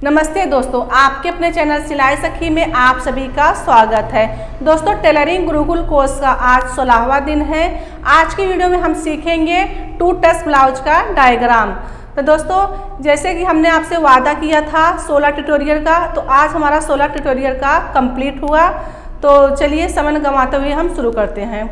नमस्ते दोस्तों, आपके अपने चैनल सिलाई सखी में आप सभी का स्वागत है। दोस्तों, टेलरिंग गुरुकुल कोर्स का आज 16वां दिन है। आज की वीडियो में हम सीखेंगे 2 टच ब्लाउज का डायग्राम। तो दोस्तों, जैसे कि हमने आपसे वादा किया था 16 ट्यूटोरियल का, तो आज हमारा 16 ट्यूटोरियल का कंप्लीट हुआ। तो चलिए समय न गंवाते हुए हम शुरू करते हैं।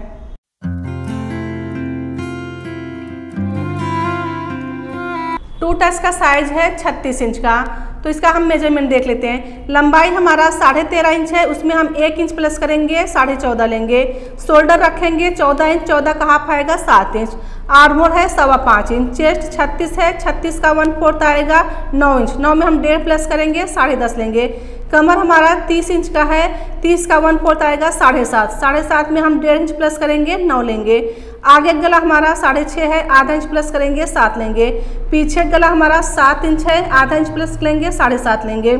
टू टच का साइज है 36 इंच का। तो इसका हम मेजरमेंट देख लेते हैं। लंबाई हमारा 13.5 इंच है, उसमें हम 1 इंच प्लस करेंगे, 14.5 लेंगे। शोल्डर रखेंगे 14 इंच, 14 का हाफ आएगा 7 इंच। आर्म होल है 5.25 इंच। चेस्ट 36 है, 36 का 1/4 आएगा 9 इंच। 9 में हम 1.5 प्लस करेंगे, 10.5 लेंगे। कमर हमारा 30 इंच का है, 30 का 1/4 आएगा 7.5। 7.5 में हम 1.5 इंच प्लस करेंगे, 9 लेंगे। आगे गला हमारा 6.5 है, आधा इंच प्लस करेंगे 7 लेंगे। पीछे गला हमारा 7 इंच है, आधा इंच प्लस लेंगे 7.5 लेंगे।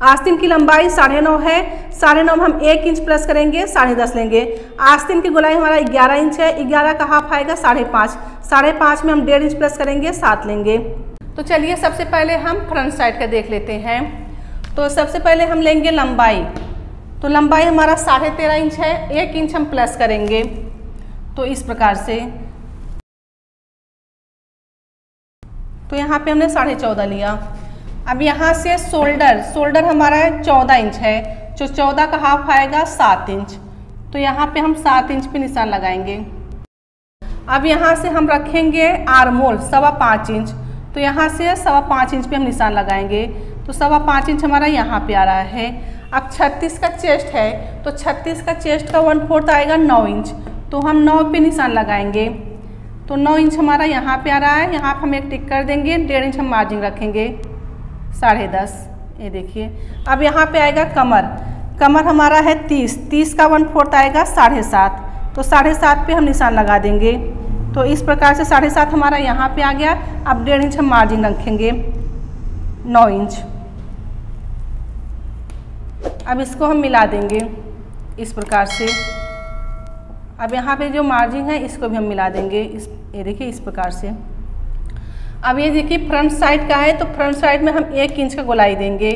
आस्तीन की लंबाई 9.5 है, 9.5 में हम 1 इंच प्लस करेंगे 10.5 लेंगे। आस्तीन की गोलाई हमारा 11 इंच है, 11 का हाफ आएगा 5.5। 5.5 में हम 1.5 इंच प्लस करेंगे 7 लेंगे। तो चलिए सबसे पहले हम फ्रंट साइड का देख लेते हैं। तो सबसे पहले हम लेंगे लंबाई। तो लंबाई हमारा 13.5 इंच है, 1 इंच हम प्लस करेंगे। तो इस प्रकार से, तो यहाँ पे हमने 14.5 लिया। अब यहाँ से शोल्डर हमारा 14 इंच है, जो 14 का हाफ आएगा 7 इंच। तो यहाँ पे हम 7 इंच पे निशान लगाएंगे। अब यहाँ से हम रखेंगे आर्म होल 5.25 इंच। तो यहाँ से 5.25 इंच पे हम निशान लगाएंगे। तो 5.25 इंच हमारा यहाँ पे आ रहा है। अब 36 का चेस्ट है, तो 36 का चेस्ट का 1/4 आएगा 9 इंच। तो हम 9 पे निशान लगाएंगे। तो 9 इंच हमारा यहाँ पे आ रहा है। यहाँ पे हम एक टिक कर देंगे, 1.5 इंच हम मार्जिन रखेंगे 10.5। ये देखिए। अब यहाँ पे आएगा कमर हमारा है 30 का 1/4 आएगा 7.5। तो 7.5 पे हम निशान लगा देंगे। तो इस प्रकार से 7.5 हमारा यहाँ पे आ गया। अब 1.5 इंच हम मार्जिन रखेंगे 9 इंच। अब इसको हम मिला देंगे इस प्रकार से। अब यहाँ पे जो मार्जिन है इसको भी हम मिला देंगे, ये देखिए इस प्रकार से। अब ये देखिए फ्रंट साइड का है, तो फ्रंट साइड में हम 1 इंच का गोलाई देंगे।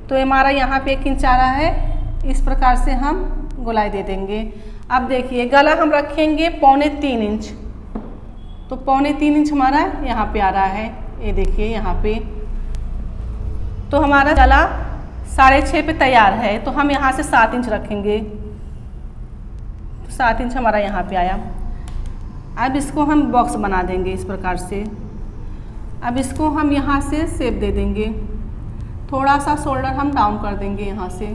तो हमारा यहाँ पे 1 इंच आ रहा है। इस प्रकार से हम गोलाई दे देंगे। अब देखिए गला हम रखेंगे 3.25 इंच। तो 3.25 इंच हमारा यहाँ पे आ रहा है। ये देखिए यहाँ पे। तो हमारा गला 6.5 पे तैयार है। तो हम यहाँ से 7 इंच रखेंगे। 7 इंच हमारा यहाँ पे आया। अब इसको हम बॉक्स बना देंगे इस प्रकार से। अब इसको हम यहाँ से शेप दे देंगे। थोड़ा सा शोल्डर हम डाउन कर देंगे यहाँ से।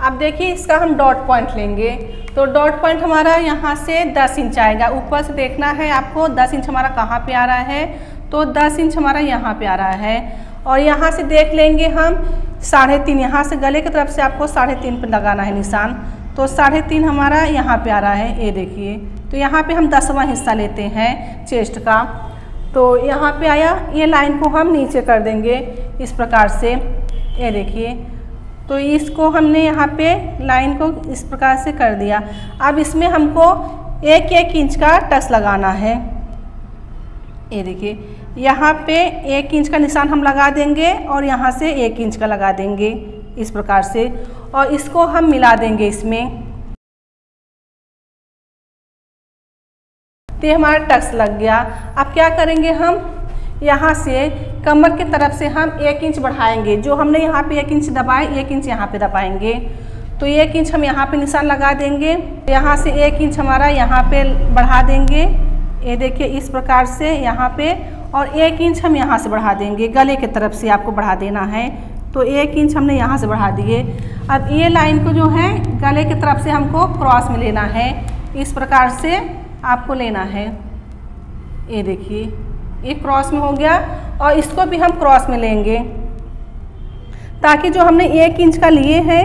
अब देखिए इसका हम डॉट पॉइंट लेंगे। तो डॉट पॉइंट हमारा यहाँ से 10 इंच आएगा। ऊपर से देखना है आपको 10 इंच हमारा कहाँ पे आ रहा है। तो 10 इंच हमारा यहाँ पे आ रहा है। और यहाँ से देख लेंगे हम 3.5। यहाँ से गले की तरफ से आपको 3.5 पे लगाना है निशान। तो 3.5 हमारा यहाँ पे आ रहा है। ये देखिए। तो यहाँ पे हम 10वां हिस्सा लेते हैं चेस्ट का। तो यहाँ पे आया। ये लाइन को हम नीचे कर देंगे इस प्रकार से। ये देखिए। तो इसको हमने यहाँ पे लाइन को इस प्रकार से कर दिया। अब इसमें हमको 1 इंच का टक्स लगाना है। ये देखिए यहाँ पे 1 इंच का निशान हम लगा देंगे और यहाँ से 1 इंच का लगा देंगे इस प्रकार से। और इसको हम मिला देंगे इसमें। तो हमारा टक्स लग गया। अब क्या करेंगे हम यहाँ से कमर की तरफ से हम 1 इंच बढ़ाएंगे। जो हमने यहाँ पे 1 इंच दबाए, 1 इंच यहाँ पे दबाएंगे। तो 1 इंच हम यहाँ पे निशान लगा देंगे। यहाँ से 1 इंच हमारा यहाँ पे बढ़ा देंगे। ये देखिए इस प्रकार से यहाँ पे। और 1 इंच हम यहाँ से बढ़ा देंगे। गले की तरफ से आपको बढ़ा देना है। तो 1 इंच हमने यहाँ से बढ़ा दिए। अब ये लाइन को जो है गले की तरफ से हमको क्रॉस में लेना है। इस प्रकार से आपको लेना है। ये देखिए ये क्रॉस में हो गया। और इसको भी हम क्रॉस में लेंगे ताकि जो हमने 1 इंच का लिए हैं,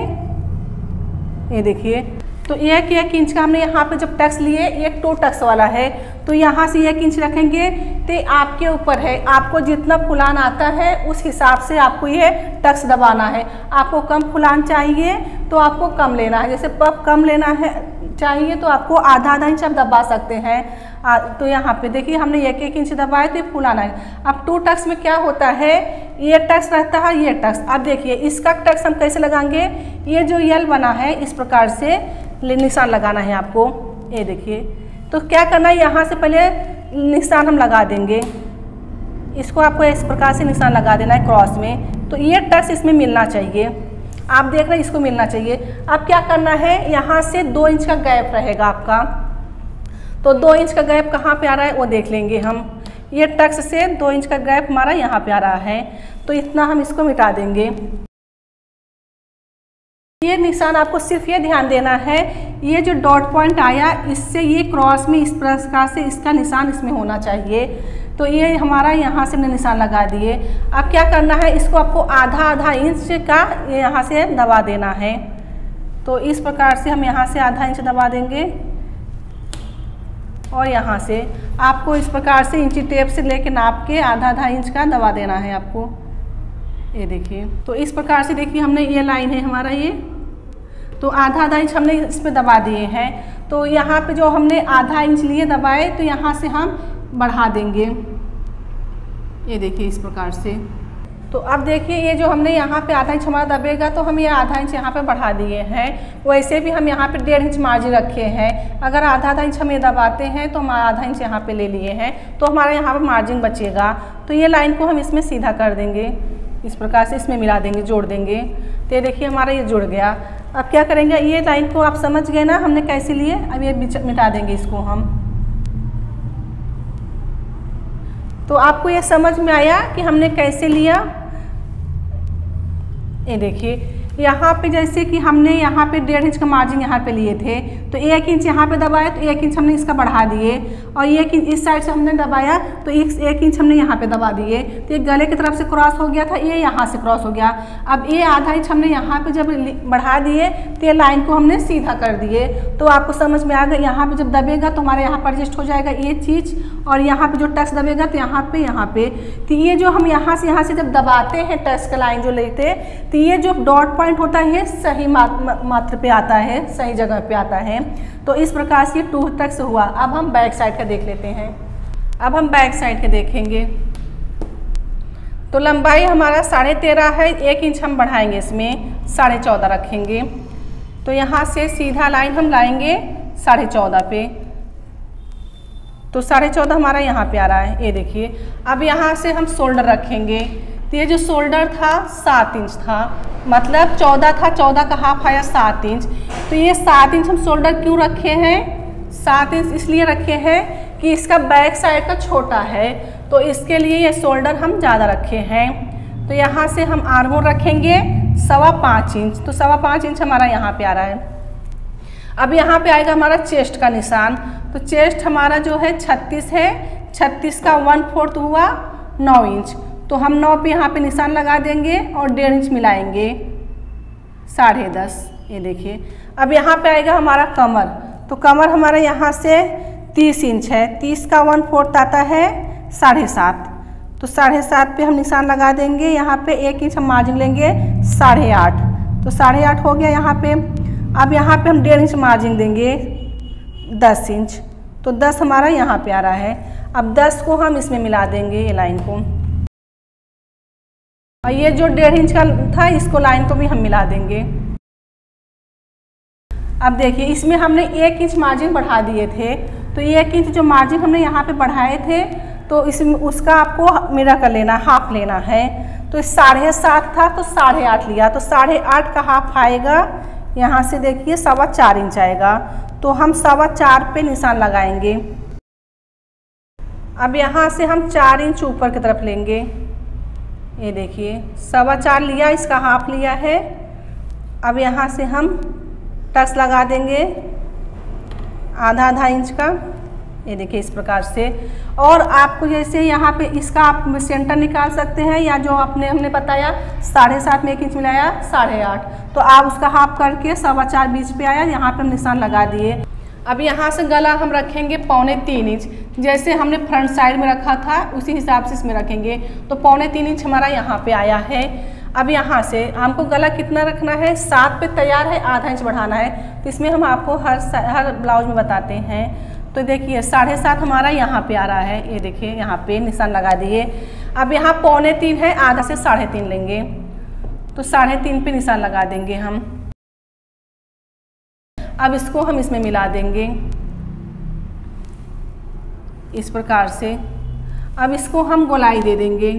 ये देखिए। तो 1 इंच का हमने यहाँ पे जब टक्स लिए, एक 2 टक्स वाला है। तो यहाँ से 1 इंच रखेंगे। तो आपके ऊपर है, आपको जितना फुलान आता है उस हिसाब से आपको ये टक्स दबाना है। आपको कम फुलान चाहिए तो आपको कम लेना है। जैसे पफ कम लेना है, चाहिए तो आपको आधा आधा इंच आप दबा सकते हैं। तो यहाँ पे देखिए हमने 1-1 इंच दबाए तो ये फुल आना है। अब 2 टक्स में क्या होता है, ये टक्स रहता है, ये टक्स। अब देखिए इसका टक्स हम कैसे लगाएंगे, ये जो यल बना है इस प्रकार से निशान लगाना है आपको। ये देखिए, तो क्या करना है, यहाँ से पहले निशान हम लगा देंगे, इसको आपको इस प्रकार से निशान लगा देना है क्रॉस में। तो ये टक्स इसमें मिलना चाहिए, आप देख रहे हैं इसको मिलना चाहिए। अब क्या करना है, यहाँ से 2 इंच का गैप रहेगा आपका। तो 2 इंच का गैप कहाँ पे आ रहा है वो देख लेंगे हम। ये टक्स से 2 इंच का गैप हमारा यहाँ पे आ रहा है, तो इतना हम इसको मिटा देंगे। ये निशान आपको सिर्फ ये ध्यान देना है, ये जो डॉट पॉइंट आया इससे ये क्रॉस में इस प्रकार से इसका निशान इसमें होना चाहिए। तो ये हमारा यहाँ से हमने निशान लगा दिए। अब क्या करना है, इसको आपको आधा आधा इंच का यहाँ से दबा देना है। तो इस प्रकार से हम यहाँ से आधा इंच दबा देंगे और यहाँ से आपको इस प्रकार से इंची टेप से लेके नाप के आधा आधा इंच का दबा देना है आपको। ये देखिए, तो इस प्रकार से देखिए हमने ये लाइन है हमारा, ये तो आधा आधा इंच हमने इस पे दबा दिए हैं। तो यहाँ पे जो हमने आधा इंच लिए दबाए, तो यहाँ से हम बढ़ा देंगे। ये देखिए इस प्रकार से। तो अब देखिए ये जो हमने यहाँ पे आधा इंच हमारा दबेगा, तो हम ये आधा इंच यहाँ पे बढ़ा दिए हैं। वैसे भी हम यहाँ पे 1.5 इंच मार्जिन रखे हैं, अगर आधा आधा इंच हम ये दबाते हैं तो हम आधा इंच यहाँ पे ले लिए हैं, तो हमारा यहाँ पे मार्जिन बचेगा। तो ये लाइन को हम इसमें सीधा कर देंगे, इस प्रकार से इसमें मिला देंगे, जोड़ देंगे। तो ये देखिए हमारा ये जुड़ गया। अब क्या करेंगे, ये लाइन को आप समझ गए ना हमने कैसे लिए, अब ये मिटा देंगे इसको हम। तो आपको ये समझ में आया कि हमने कैसे लिया। ये देखिए यहाँ पे जैसे कि हमने यहाँ पे 1.5 इंच का मार्जिन यहाँ पे लिए थे, तो 1 इंच यहाँ पे दबाया तो 1 इंच हमने इसका बढ़ा दिए, और 1 इंच इस साइड से हमने दबाया तो 1 इंच हमने यहाँ पे दबा दिए। तो ये गले की तरफ से क्रॉस हो गया था, ये यहाँ से क्रॉस हो गया। अब ये आधा इंच हमने यहाँ पे जब बढ़ा दिए तो ये लाइन को हमने सीधा कर दिए। तो आपको समझ में आ गया, यहाँ पे जब दबेगा तो हमारे यहाँ पर एडजस्ट हो जाएगा ये चीज़, और यहाँ पे जो टक्स दबेगा तो यहाँ पे। तो ये जो हम यहाँ से जब दबाते हैं टक्स का लाइन जो लेते, तो ये जो डॉट पॉइंट होता है सही मात्रा पे आता है, सही जगह पे आता है। तो इस प्रकार से 2 टक्स हुआ। अब हम बैक साइड का देख लेते हैं। अब हम बैक साइड के देखेंगे। तो लंबाई हमारा 13.5 है, 1 इंच हम बढ़ाएंगे, इसमें 14.5 रखेंगे। तो यहाँ से सीधा लाइन हम लाएंगे 14.5 पे, तो 14.5 हमारा यहाँ पे आ रहा है। ये देखिए, अब यहाँ से हम शोल्डर रखेंगे। तो ये जो शोल्डर था 7 इंच था, मतलब 14 था, 14 का हाफ आया 7 इंच। तो ये 7 इंच हम शोल्डर क्यों रखे हैं, 7 इंच इसलिए रखे हैं कि इसका बैक साइड का छोटा है, तो इसके लिए ये शोल्डर हम ज़्यादा रखे हैं। तो यहाँ से हम आर्म होल रखेंगे 5.25 इंच, तो 5.25 इंच हमारा यहाँ पे आ रहा है। अब यहाँ पे आएगा हमारा चेस्ट का निशान। तो चेस्ट हमारा जो है 36 है, 36 का 1/4 हुआ 9 इंच। तो हम 9 पे यहाँ पे निशान लगा देंगे और 1.5 इंच मिलाएंगे, 10.5। ये देखिए, अब यहाँ पे आएगा हमारा कमर। तो कमर हमारा यहाँ से 30 इंच है, 30 का 1/4 आता है 7.5। तो 7.5 पे हम निशान लगा देंगे, यहाँ पे 1 इंच हम मार्जिन लेंगे 8.5। तो 8.5 हो गया यहाँ पे। अब यहाँ पे हम 1.5 इंच मार्जिन देंगे 10 इंच, तो 10 हमारा यहाँ पे आ रहा है। अब 10 को हम इसमें मिला देंगे, ये लाइन को, और ये जो 1.5 इंच का था इसको लाइन को भी हम मिला देंगे। अब देखिए इसमें हमने 1 इंच मार्जिन बढ़ा दिए थे, तो 1 इंच जो मार्जिन हमने यहाँ पे बढ़ाए थे, तो इसमें उसका आपको मेरा कर लेना, हाफ लेना है। तो 7.5 था तो 8.5 लिया, तो 8.5 का हाफ आएगा, यहाँ से देखिए 4.25 इंच आएगा। तो हम 4.25 पे निशान लगाएंगे। अब यहाँ से हम 4 इंच ऊपर की तरफ लेंगे। ये देखिए 4.25 लिया, इसका हाफ लिया है। अब यहाँ से हम टक्स लगा देंगे आधा आधा इंच का। ये देखिए इस प्रकार से। और आपको जैसे यहाँ पे इसका आप सेंटर निकाल सकते हैं, या जो हमने बताया 7.5 में 1 इंच मिलाया 8.5, तो आप उसका हाफ करके 4.25 बीच पे आया, यहाँ पे हम निशान लगा दिए। अब यहाँ से गला हम रखेंगे 3.25 इंच, जैसे हमने फ्रंट साइड में रखा था उसी हिसाब से इसमें रखेंगे। तो 3.25 इंच हमारा यहाँ पे आया है। अब यहाँ से हमको गला कितना रखना है, 7 पे तैयार है, आधा इंच बढ़ाना है। तो इसमें हम आपको हर ब्लाउज में बताते हैं। तो देखिए 7.5 हमारा यहाँ पे आ रहा है, ये देखिए यहाँ पे निशान लगा दिए। अब यहाँ 3.25 है, आधा से 3.5 लेंगे, तो 3.5 पे निशान लगा देंगे हम। अब इसको हम इसमें मिला देंगे इस प्रकार से। अब इसको हम गोलाई दे देंगे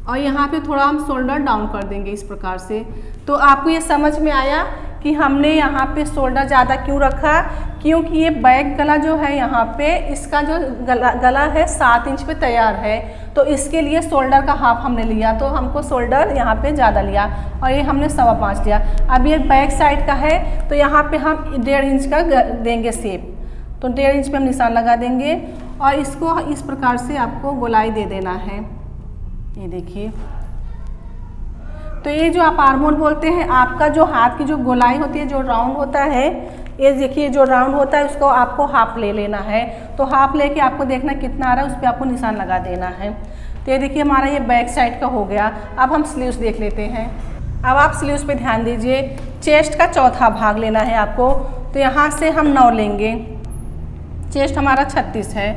और यहाँ पे थोड़ा हम शोल्डर डाउन कर देंगे इस प्रकार से। तो आपको ये समझ में आया कि हमने यहाँ पे शोल्डर ज़्यादा क्यों रखा, क्योंकि ये बैक गला जो है यहाँ पे इसका जो गला है 7 इंच पे तैयार है, तो इसके लिए शोल्डर का हाफ हमने लिया, तो हमको शोल्डर यहाँ पे ज़्यादा लिया और ये हमने 5.25 लिया। अब ये बैक साइड का है तो यहाँ पे हम 1.5 इंच का देंगे शेप, तो 1.5 इंच पे हम निशान लगा देंगे और इसको इस प्रकार से आपको गोलाई दे देना है। ये देखिए, तो ये जो आप आर्म होल बोलते हैं, आपका जो हाथ की जो गोलाई होती है, जो राउंड होता है, ये देखिए जो राउंड होता है उसको आपको हाफ ले लेना है। तो हाफ लेके आपको देखना कितना आ रहा है, उस पर आपको निशान लगा देना है। तो ये देखिए हमारा ये बैक साइड का हो गया। अब हम स्लीव्स देख लेते हैं। अब आप स्लीव्स पे ध्यान दीजिए, चेस्ट का चौथा भाग लेना है आपको। तो यहाँ से हम 9 लेंगे, चेस्ट हमारा 36 है,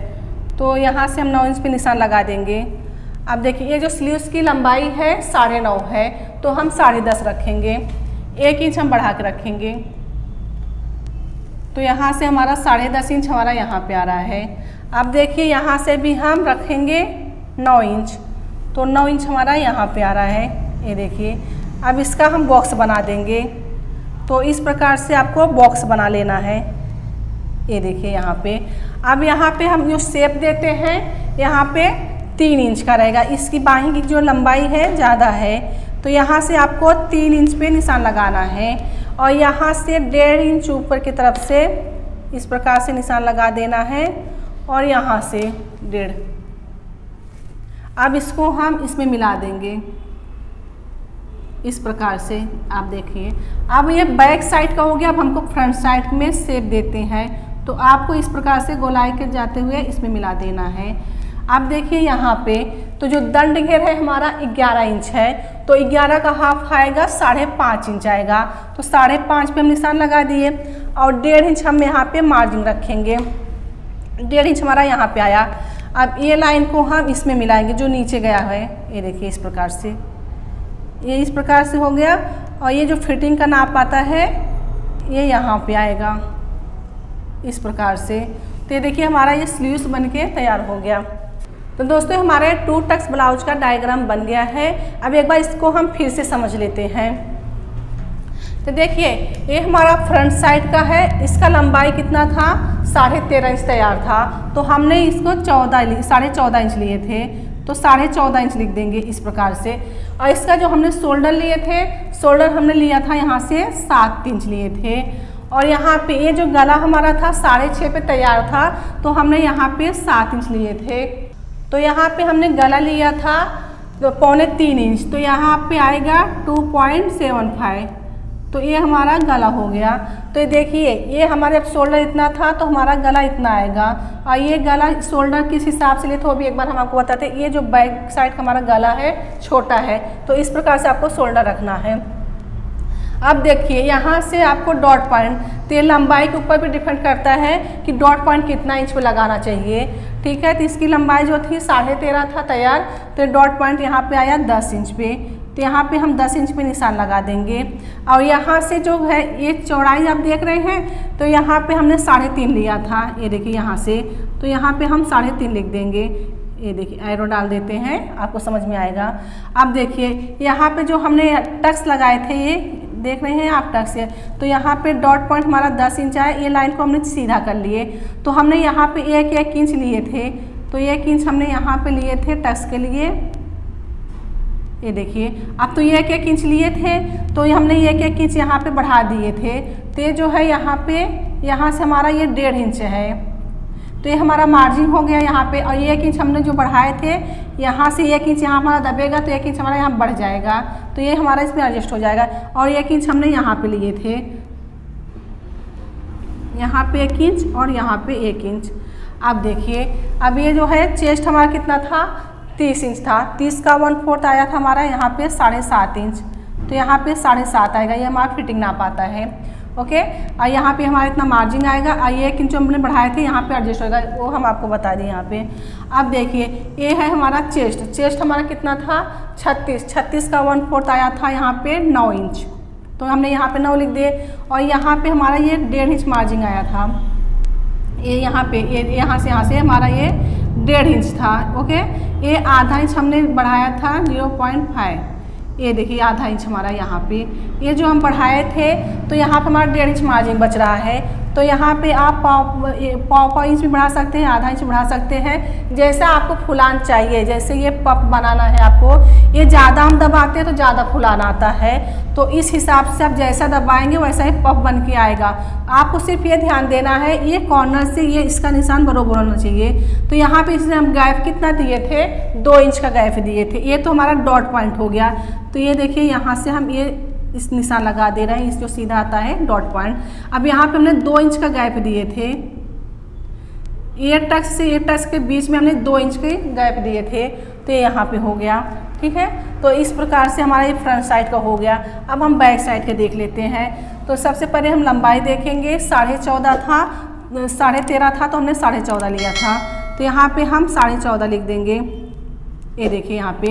तो यहाँ से हम 9 इंच पे निशान लगा देंगे। अब देखिए ये जो स्लीव्स की लंबाई है 9.5 है, तो हम 10.5 रखेंगे, 1 इंच हम बढ़ा के रखेंगे। तो यहाँ से हमारा 10.5 इंच हमारा यहाँ पे आ रहा है। अब देखिए यहाँ से भी हम रखेंगे 9 इंच, तो 9 इंच हमारा यहाँ पे आ रहा है। ये देखिए अब इसका हम बॉक्स बना देंगे। तो इस प्रकार से आपको बॉक्स बना लेना है। ये देखिए यहाँ पे, अब यहाँ पे हम जो शेप देते हैं यहाँ पे 3 इंच का रहेगा। इसकी बाहीं की जो लंबाई है ज़्यादा है, तो यहाँ से आपको 3 इंच पे निशान लगाना है और यहाँ से 1.5 इंच ऊपर की तरफ से इस प्रकार से निशान लगा देना है और यहाँ से 1.5। अब इसको हम इसमें मिला देंगे इस प्रकार से। आप देखिए अब ये बैक साइड का हो गया। अब हमको फ्रंट साइड में शेप देते हैं, तो आपको इस प्रकार से गोलाई के जाते हुए इसमें मिला देना है। आप देखिए यहाँ पे तो जो दंड घेर है हमारा 11 इंच है, तो 11 का हाफ आएगा 5.5 इंच आएगा, तो 5.5 पे हम निशान लगा दिए और 1.5 इंच हम यहाँ पे मार्जिन रखेंगे। 1.5 इंच हमारा यहाँ पे आया। अब ये लाइन को हम इसमें मिलाएंगे जो नीचे गया है। ये देखिए इस प्रकार से, ये इस प्रकार से हो गया और ये जो फिटिंग का नाप आता है ये यहाँ पे आएगा इस प्रकार से। तो ये देखिए हमारा ये स्लीव्स बनके तैयार हो गया। तो दोस्तों हमारे 2 टक्स ब्लाउज का डायग्राम बन गया है। अब एक बार इसको हम फिर से समझ लेते हैं। तो देखिए ये हमारा फ्रंट साइड का है, इसका लंबाई कितना था 13.5 इंच तैयार था, तो हमने इसको 14.5 इंच लिए थे, तो 14.5 इंच लिख देंगे इस प्रकार से। और इसका जो हमने शोल्डर लिए थे, शोल्डर हमने लिया था यहाँ से 7 इंच लिए थे और यहाँ पे ये जो गला हमारा था 6.5 पे तैयार था, तो हमने यहाँ पे 7 इंच लिए थे। तो यहाँ पे हमने गला लिया था 3.25 इंच, तो यहाँ पे आएगा 2.75, तो ये हमारा गला हो गया। तो ये देखिए ये हमारे अब शोल्डर इतना था तो हमारा गला इतना आएगा और ये गला शोल्डर किस हिसाब से लिए तो भी एक बार हम आपको बताते हैं। ये जो बैक साइड का हमारा गला है छोटा है, तो इस प्रकार से आपको शोल्डर रखना है। अब देखिए यहाँ से आपको डॉट पॉइंट, तो ये लंबाई के ऊपर भी डिपेंड करता है कि डॉट पॉइंट कितना इंच पे लगाना चाहिए, ठीक है। तो इसकी लंबाई जो थी 13.5 था तैयार, तो डॉट पॉइंट यहाँ पे आया 10 इंच पे, तो यहाँ पे हम 10 इंच पे निशान लगा देंगे। और यहाँ से जो है ये चौड़ाई आप देख रहे हैं, तो यहाँ पे हमने 3.5 लिया था, ये देखिए यहाँ से, तो यहाँ पे हम 3.5 लिख देंगे। ये देखिए एरो डाल देते हैं, आपको समझ में आएगा। अब देखिए यहाँ पे जो हमने टक्स लगाए थे, ये देख रहे हैं आप टक्स है, तो यहाँ पे डॉट पॉइंट हमारा 10 इंच आया। ये लाइन को हमने सीधा कर लिए, तो हमने यहाँ पे 1 इंच लिए थे, तो 1 इंच हमने यहाँ पे लिए थे टक्स के लिए। ये देखिए अब तो 1 इंच लिए थे, तो हमने 1 इंच यहाँ पे बढ़ा दिए थे, तो ये जो है यहाँ पे यहाँ से हमारा ये 1.5 इंच है, तो ये हमारा मार्जिन हो गया यहाँ पे। और 1 इंच हमने जो बढ़ाए थे, यहाँ से 1 इंच यहाँ हमारा दबेगा, तो 1 इंच हमारा यहाँ बढ़ जाएगा, तो ये हमारा इसमें एडजस्ट हो जाएगा। और 1 इंच हमने यहाँ पे लिए थे, यहाँ पे 1 इंच और यहाँ पे 1 इंच। अब देखिए अब ये जो है चेस्ट हमारा कितना था 30 इंच था, 30 का 1/4 आया था हमारा यहाँ पे 7.5 इंच, तो यहाँ पे 7.5 आएगा, ये हमारा फिटिंग नाप आता है। ओके, और यहाँ पे हमारा इतना मार्जिन आएगा, और ये 1 इंच हमने बढ़ाए थे यहाँ पे एडजस्ट होगा, वो हम आपको बता दें यहाँ पे। अब देखिए ये है हमारा चेस्ट, चेस्ट हमारा कितना था 36 का 1/4 आया था यहाँ पे 9 इंच, तो हमने यहाँ पे 9 लिख दिए। और यहाँ पे हमारा ये 1.5 इंच मार्जिन आया था, ये यहाँ पे ये यहाँ से हमारा ये 1.5 इंच था। ओके, ये आधा इंच हमने बढ़ाया था 0.5, ये देखिए आधा इंच हमारा यहाँ पे, ये जो हम बढ़ाए थे तो यहाँ पे हमारा 1.5 इंच मार्जिन बच रहा है, तो यहाँ पे आप पाव इंच भी बढ़ा सकते हैं, आधा इंच बढ़ा सकते हैं, जैसा आपको फुलान चाहिए। जैसे ये पफ बनाना है आपको, ये ज़्यादा हम दबाते हैं तो ज़्यादा फुलान आता है, तो इस हिसाब से आप जैसा दबाएंगे वैसा ही पफ बन के आएगा। आपको सिर्फ ये ध्यान देना है ये कॉर्नर से ये इसका निशान बराबर होना चाहिए। तो यहाँ पे इसने हम गैप कितना दिए थे, 2 इंच का गैप दिए थे, ये तो हमारा डॉट पॉइंट हो गया। तो ये देखिए यहाँ से हम ये इस निशान लगा दे रहे हैं, इस जो सीधा आता है डॉट पॉइंट। अब यहाँ पे हमने 2 इंच का गैप दिए थे, ये टक्स से ये टक्स के बीच में हमने 2 इंच के गैप दिए थे, तो ये यहाँ पे हो गया। ठीक है, तो इस प्रकार से हमारा ये फ्रंट साइड का हो गया। अब हम बैक साइड के देख लेते हैं। तो सबसे पहले हम लंबाई देखेंगे, 14.5 था, 13.5 था, तो हमने 14.5 लिया था, तो यहाँ पे हम 14.5 लिख देंगे। ये देखिए यहाँ पे।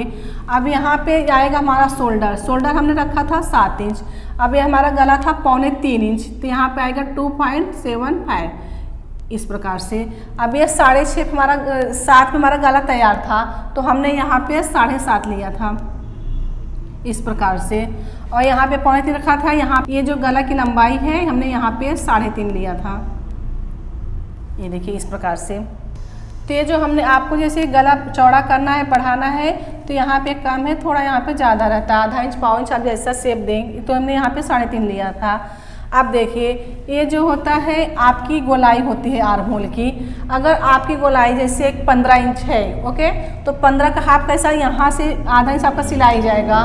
अब यहाँ पे आएगा हमारा शोल्डर, शोल्डर हमने रखा था 7 इंच, अब ये हमारा गला था 3.25 इंच, तो यहाँ पे आएगा 2.75 इस प्रकार से। अब ये 6.5 हमारा 7 में हमारा गला तैयार था, तो हमने यहाँ पे 7.5 लिया था इस प्रकार से, और यहाँ पे 3.25 रखा था। यहाँ ये जो गला की लंबाई है हमने यहाँ पे 3.5 लिया था, ये देखिए इस प्रकार से। तो ये जो हमने आपको जैसे गला चौड़ा करना है, बढ़ाना है, तो यहाँ पे कम है, थोड़ा यहाँ पे ज़्यादा रहता है, आधा इंच पाव इंच आप जैसा शेप देंगे, तो हमने यहाँ पे 3.5 लिया था। अब देखिए ये जो होता है आपकी गोलाई होती है आर्म होल की, अगर आपकी गोलाई जैसे 15 इंच है, ओके, तो 15 का हाफ कैसा, यहाँ से आधा इंच आपका सिलाई जाएगा।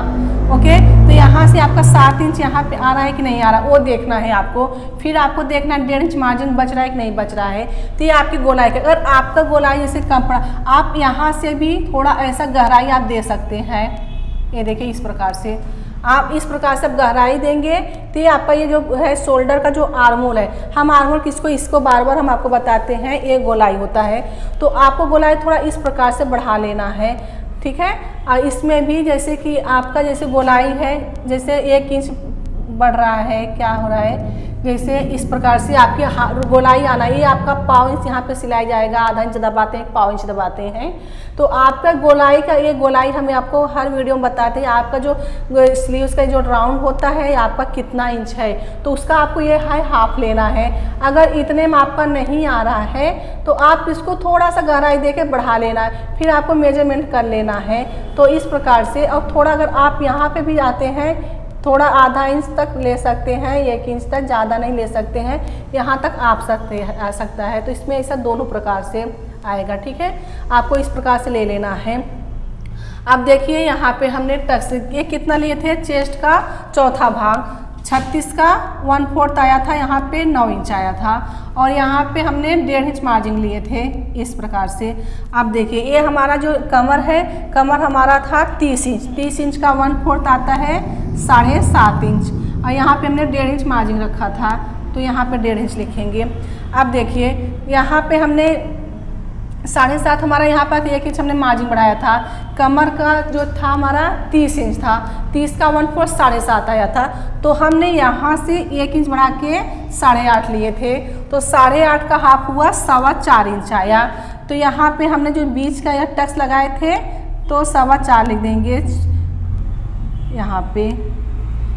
ओके, तो यहाँ से आपका 7 इंच यहाँ पे आ रहा है कि नहीं आ रहा, वो देखना है आपको। फिर आपको देखना है 1.5 इंच मार्जिन बच रहा है कि नहीं बच रहा है, तो ये आपकी गोलाई का। अगर आपका गोलाई जैसे कम पड़ा, आप यहाँ से भी थोड़ा ऐसा गहराई आप दे सकते हैं, ये देखिए इस प्रकार से आप इस प्रकार से गहराई देंगे, तो ये आपका ये जो है शोल्डर का जो आर्मोल है, हम आर्मोल किसको, इसको बार बार हम आपको बताते हैं, ये गोलाई होता है, तो आपको गोलाई थोड़ा इस प्रकार से बढ़ा लेना है। ठीक है, और इसमें भी जैसे कि आपका जैसे गोलाई है, जैसे 1 इंच बढ़ रहा है, क्या हो रहा है, जैसे इस प्रकार से आपकी गोलाई आना, ये आपका पाव इंच यहाँ पे सिलाई जाएगा, आधा इंच दबाते हैं, पाव इंच दबाते हैं, तो आपका गोलाई का ये गोलाई हमें आपको हर वीडियो में बताते हैं। आपका जो स्लीव्स का जो राउंड होता है आपका कितना इंच है, तो उसका आपको ये है हाफ लेना है। अगर इतने में आपका नहीं आ रहा है तो आप इसको थोड़ा सा गहराई दे के बढ़ा लेना है, फिर आपको मेजरमेंट कर लेना है। तो इस प्रकार से, और थोड़ा अगर आप यहाँ पे भी आते हैं, थोड़ा आधा इंच तक ले सकते हैं, 1 इंच तक, ज़्यादा नहीं ले सकते हैं, यहाँ तक आ सकता है। तो इसमें ऐसा दोनों प्रकार से आएगा। ठीक है, आपको इस प्रकार से ले लेना है। अब देखिए यहाँ पे हमने टक्स ये कितना लिए थे, चेस्ट का चौथा भाग 36 का 1/4 आया था, यहाँ पे 9 इंच आया था, और यहाँ पे हमने 1.5 इंच मार्जिन लिए थे इस प्रकार से। अब देखिए ये हमारा जो कमर है, कमर हमारा था 30 इंच, 30 इंच का 1/4 आता है 7.5 इंच, और यहाँ पे हमने 1.5 इंच मार्जिन रखा था, तो यहाँ पे 1.5 इंच लिखेंगे। अब देखिए यहाँ पे हमने 7.5 हमारा यहाँ पर 1 इंच हमने मार्जिन बढ़ाया था। कमर का जो था हमारा 30 इंच था, 30 का 1/4 7.5 आया था, तो हमने यहाँ से 1 इंच बढ़ा के 8.5 लिए थे, तो 8.5 का हाफ हुआ 4.25 इंच आया। तो यहाँ पे हमने जो बीच का यह टक्स लगाए थे तो 4.25 लिख देंगे यहाँ पे,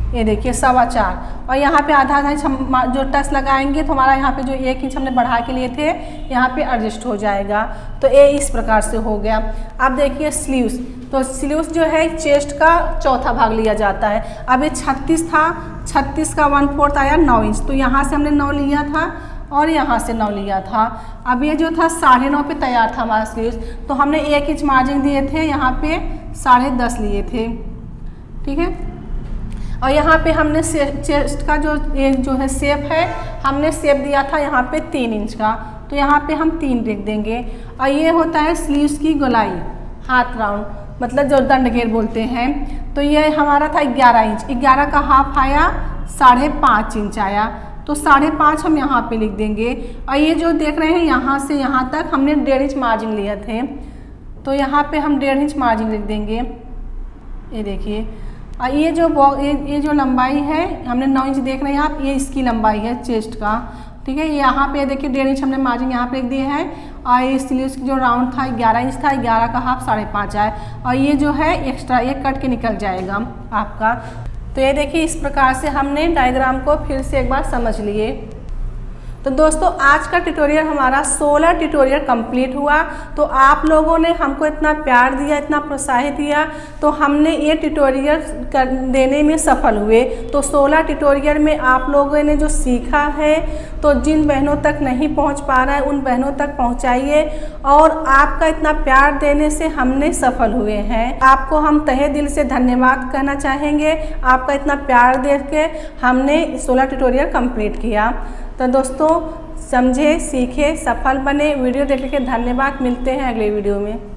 ये देखिए 4.25, और यहाँ पे आधा इंच हम जो टक्स लगाएंगे तो हमारा यहाँ पे जो 1 इंच हमने बढ़ा के लिए थे यहाँ पे एडजस्ट हो जाएगा। तो ये इस प्रकार से हो गया। अब देखिए स्लीव्स, तो स्लीव्स जो है चेस्ट का चौथा भाग लिया जाता है। अब ये 36 था, 36 का 1/4 आया 9 इंच, तो यहाँ से हमने 9 लिया था और यहाँ से 9 लिया था। अब ये जो था 9.5 पे तैयार था हमारा स्लीव्स, तो हमने 1 इंच मार्जिन दिए थे, यहाँ पे 10.5 लिए थे। ठीक है, और यहाँ पे हमने चेस्ट का जो है शेप है, हमने शेप दिया था यहाँ पे 3 इंच का, तो यहाँ पे हम 3 लिख देंगे। और ये होता है स्लीव्स की गोलाई, हाथ राउंड, मतलब जो दंड घेर बोलते हैं। तो ये हमारा था 11 इंच, 11 का हाफ आया 5.5 इंच आया, तो 5.5 हम यहाँ पे लिख देंगे। और ये जो देख रहे हैं यहाँ से यहाँ तक हमने 1.5 इंच मार्जिन लिए थे, तो यहाँ पे हम 1.5 इंच मार्जिन लिख देंगे। ये देखिए, और ये जो लंबाई है हमने 9 इंच देख रहे हैं आप, ये इसकी लंबाई है चेस्ट का, ठीक है। यहाँ पे देखिए 1.5 इंच हमने मार्जिन यहाँ पे लिख दिया है। और ये स्लीव्स जो राउंड था 11 इंच था, 11 का हाफ 5.5 आए, और ये जो है एक्स्ट्रा ये कट के निकल जाएगा आपका। तो ये देखिए इस प्रकार से हमने डायग्राम को फिर से एक बार समझ लिए। तो दोस्तों आज का ट्यूटोरियल हमारा 16 ट्यूटोरियल कंप्लीट हुआ। तो आप लोगों ने हमको इतना प्यार दिया, इतना प्रोत्साहित दिया, तो हमने ये ट्यूटोरियल देने में सफल हुए। तो 16 ट्यूटोरियल में आप लोगों ने जो सीखा है, तो जिन बहनों तक नहीं पहुंच पा रहा है उन बहनों तक पहुंचाइए। और आपका इतना प्यार देने से हमने सफल हुए हैं। आपको हम तहे दिल से धन्यवाद कहना चाहेंगे। आपका इतना प्यार दे के हमने 16 ट्यूटोरियल कंप्लीट किया। तो दोस्तों समझे, सीखे, सफल बने। वीडियो देखने के धन्यवाद। मिलते हैं अगले वीडियो में।